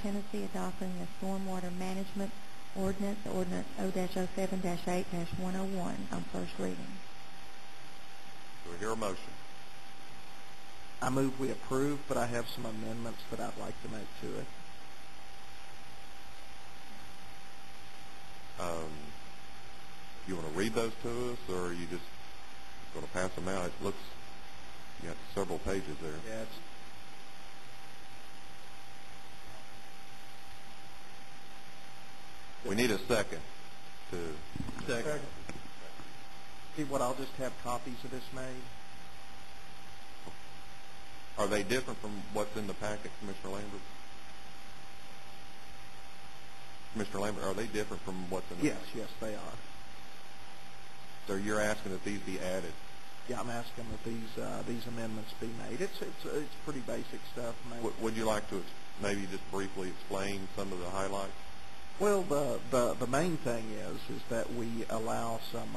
Tennessee adopting the Stormwater Management Ordinance, Ordinance O-07-8-101 on first reading. Do we hear a motion? I move we approve, but I have some amendments that I'd like to make to it. You want to read those to us, or are you just going to pass them out? It looks, you got several pages there. Yeah, We need a second to... Second. See what, I'll just have copies of this made. Are they different from what's in the packet, Commissioner Lambert? Commissioner Lambert, are they different from what's in the packet? Yes, they are. So you're asking that these be added? Yeah, I'm asking that these amendments be made. It's pretty basic stuff. Would you like to maybe just briefly explain some of the highlights? Well, the main thing is that we allow some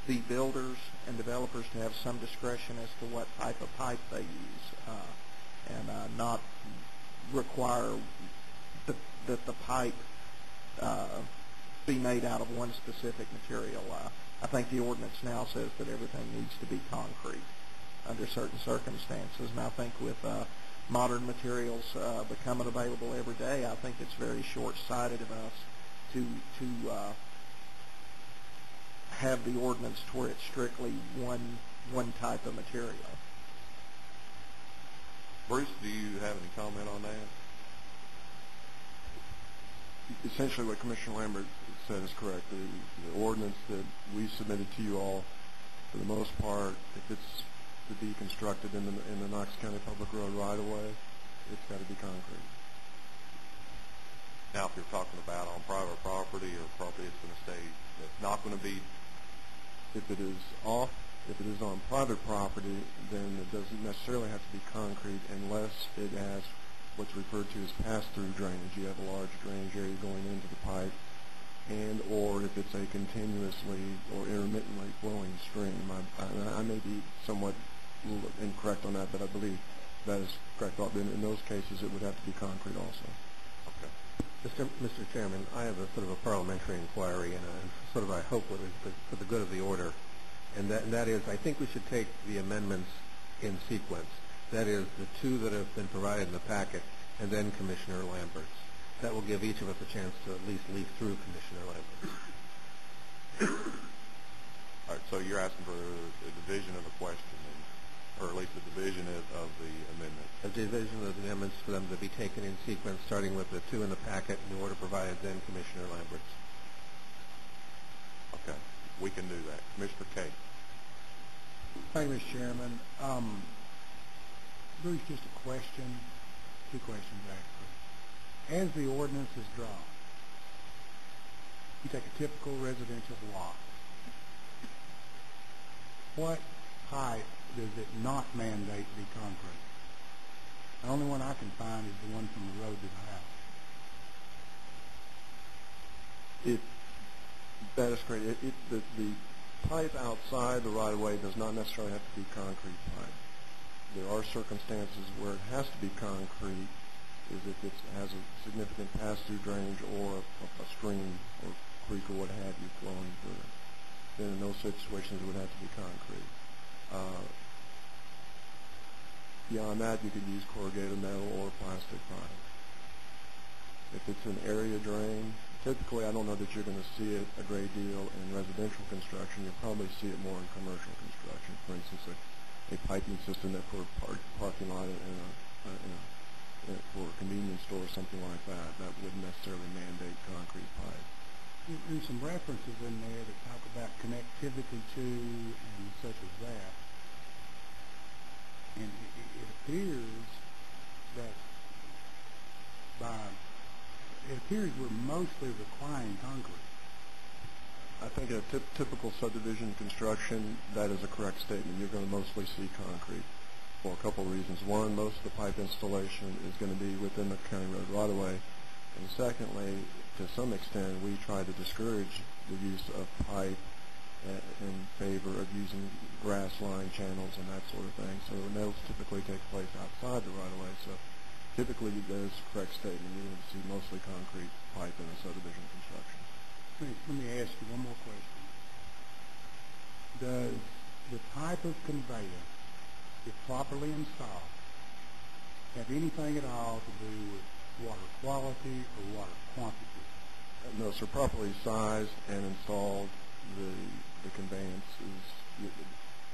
the builders and developers to have some discretion as to what type of pipe they use, and not require that the pipe be made out of one specific material. I think the ordinance now says that everything needs to be concrete under certain circumstances, and I think with modern materials becoming available every day, I think it's very short-sighted of us to have the ordinance to where it's strictly one type of material. Bruce, do you have any comment on that? Essentially what Commissioner Lambert said is correct. The ordinance that we submitted to you all, for the most part, if it's to be constructed in the Knox County Public Road right-of-way, it's got to be concrete. Now, if you're talking about on private property or property that's going to stay, that's not going to be... If it is on private property, then it doesn't necessarily have to be concrete unless it has what's referred to as pass-through drainage. You have a large drainage area going into the pipe, and or if it's a continuously or intermittently flowing stream. I may be somewhat incorrect on that, but I believe that is correct. In those cases, it would have to be concrete also. Okay. Mr. Chairman, I have a sort of a parliamentary inquiry, and sort of I hope for the good of the order, and that is I think we should take the amendments in sequence. That is, the two that have been provided in the packet, and then Commissioner Lambert's. That will give each of us a chance to at least leaf through Commissioner Lambert's. All right, so you're asking for a division of the question, or at least a division of the amendment. A division of the amendments for them to be taken in sequence, starting with the two in the packet in the order provided, then Commissioner Lambert's. Okay, we can do that. Commissioner Kay. Thank you, Mr. Chairman. Bruce, just a question, two questions actually. As the ordinance is drawn, you take a typical residential lot. What pipe does it not mandate be concrete? The only one I can find is the one from the road to the house. That is correct. The pipe outside the right-of-way does not necessarily have to be concrete pipe. There are circumstances where it has to be concrete, is if it has a significant pass-through drainage or a stream or creek or what have you flowing through it. Then in those situations it would have to be concrete. Beyond that, you could use corrugated metal or plastic pipe. If it's an area drain, typically I don't know that you're going to see it a great deal in residential construction. You'll probably see it more in commercial construction. For instance, a piping system that for a parking lot for a convenience store or something like that, that wouldn't necessarily mandate concrete pipe. There's some references in there that talk about connectivity to and such as that. And it appears that we're mostly requiring concrete. I think in a typical subdivision construction, that is a correct statement. You're going to mostly see concrete for a couple of reasons. One, most of the pipe installation is going to be within the county road right-of-way. And secondly, to some extent, we try to discourage the use of pipe in favor of using grass line channels and that sort of thing. So those typically take place outside the right-of-way. So Typically, that is a correct statement. You would see mostly concrete pipe in a subdivision construction. Let me ask you one more question. Does the type of conveyor, if properly installed, have anything at all to do with water quality or water quantity? No, sir. Properly sized and installed, the conveyance is,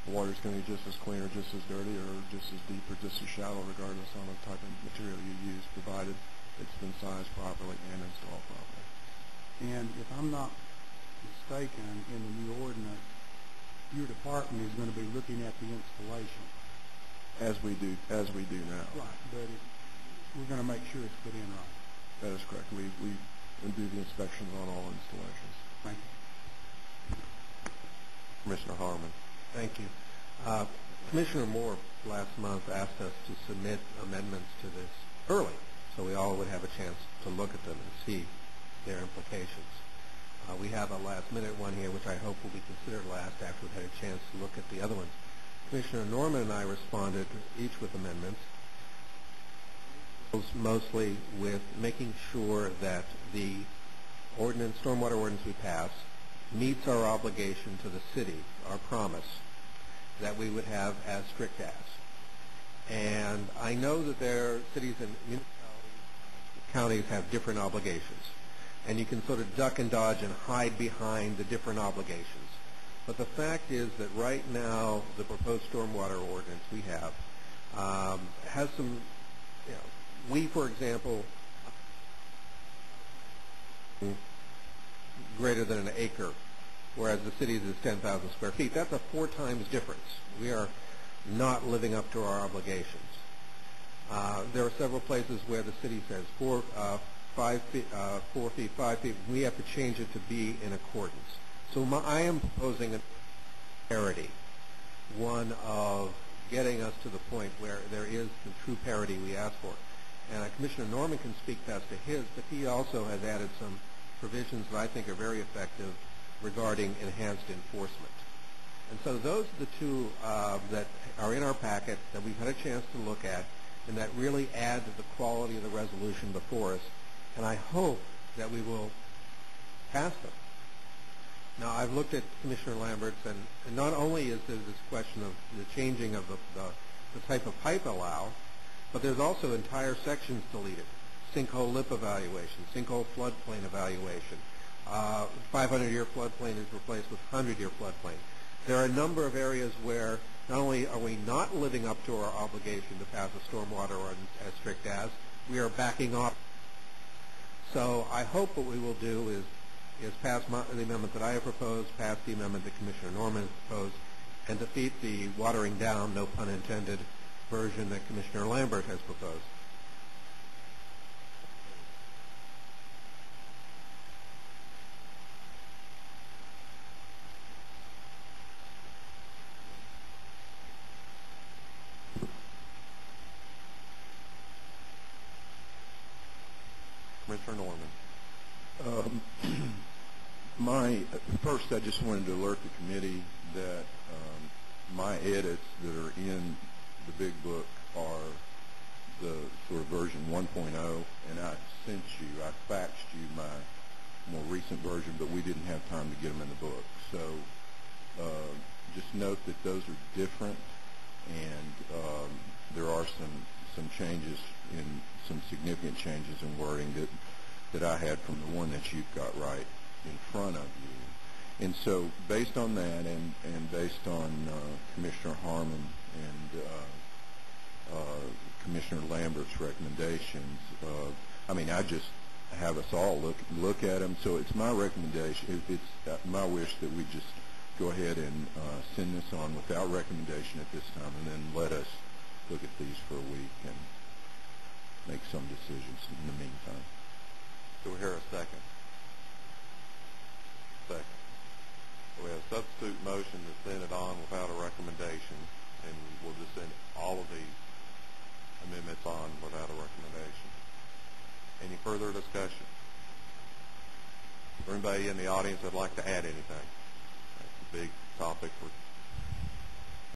the water's going to be just as clean or just as dirty or just as deep or just as shallow, regardless on the type of material you use, provided it's been sized properly and installed properly. And if I'm not mistaken, in the new ordinance, your department is going to be looking at the installation. As we do now. Right, but we're going to make sure it's put in right. That is correct. We do the inspections on all installations. Thank you. Commissioner Harmon. Thank you. Commissioner Moore last month asked us to submit amendments to this early, so we all would have a chance to look at them and see their implications. We have a last-minute one here, which I hope will be considered last after we've had a chance to look at the other ones. Commissioner Norman and I responded each with amendments, mostly with making sure that the stormwater ordinance we pass meets our obligation to the city, our promise, that we would have as strict as. And I know that their cities and municipalities, counties have different obligations. And you can sort of duck and dodge and hide behind the different obligations. But the fact is that right now, the proposed stormwater ordinance we have has some, we, for example, greater than an acre, whereas the city's is 10,000 square feet. That's a 4 times difference. We are not living up to our obligations. There are several places where the city says 4 feet, 5 feet. We have to change it to be in accordance. So I am proposing a parity, one of getting us to the point where there is the true parity we ask for. And Commissioner Norman can speak best to his, but he also has added some provisions that I think are very effective regarding enhanced enforcement. And so those are the two that are in our packet that we've had a chance to look at and that really add to the quality of the resolution before us. And I hope that we will pass them. Now, I've looked at Commissioner Lambert's, and not only is there this question of the changing of the type of pipe allowed, but there's also entire sections deleted. Sinkhole lip evaluation, sinkhole floodplain evaluation. 500-year floodplain is replaced with 100-year floodplain. There are a number of areas where not only are we not living up to our obligation to pass a stormwater ordinance as strict as, we are backing off. So I hope what we will do is pass the amendment that I have proposed, pass the amendment that Commissioner Norman has proposed, and defeat the watering down, no pun intended, version that Commissioner Lambert has proposed. Commissioner Norman. First, I just wanted to alert the committee that my edits that are in the big book are the sort of version 1.0, and I faxed you my more recent version, but we didn't have time to get them in the book. So just note that those are different, and there are some changes, some significant changes in wording that I had from the one that you've got right in front of you. And so based on that and based on Commissioner Harmon and Commissioner Lambert's recommendations, I just have us all look at them. So it's my recommendation, it's my wish that we just go ahead and send this on without recommendation at this time, and then let us look at these for a week and make some decisions in the meantime. Do we hear a second? Second. So we have a substitute motion to send it on without a recommendation, and we'll just send all of these amendments on without a recommendation. Any further discussion? Is there anybody in the audience that'd like to add anything? That's a big topic for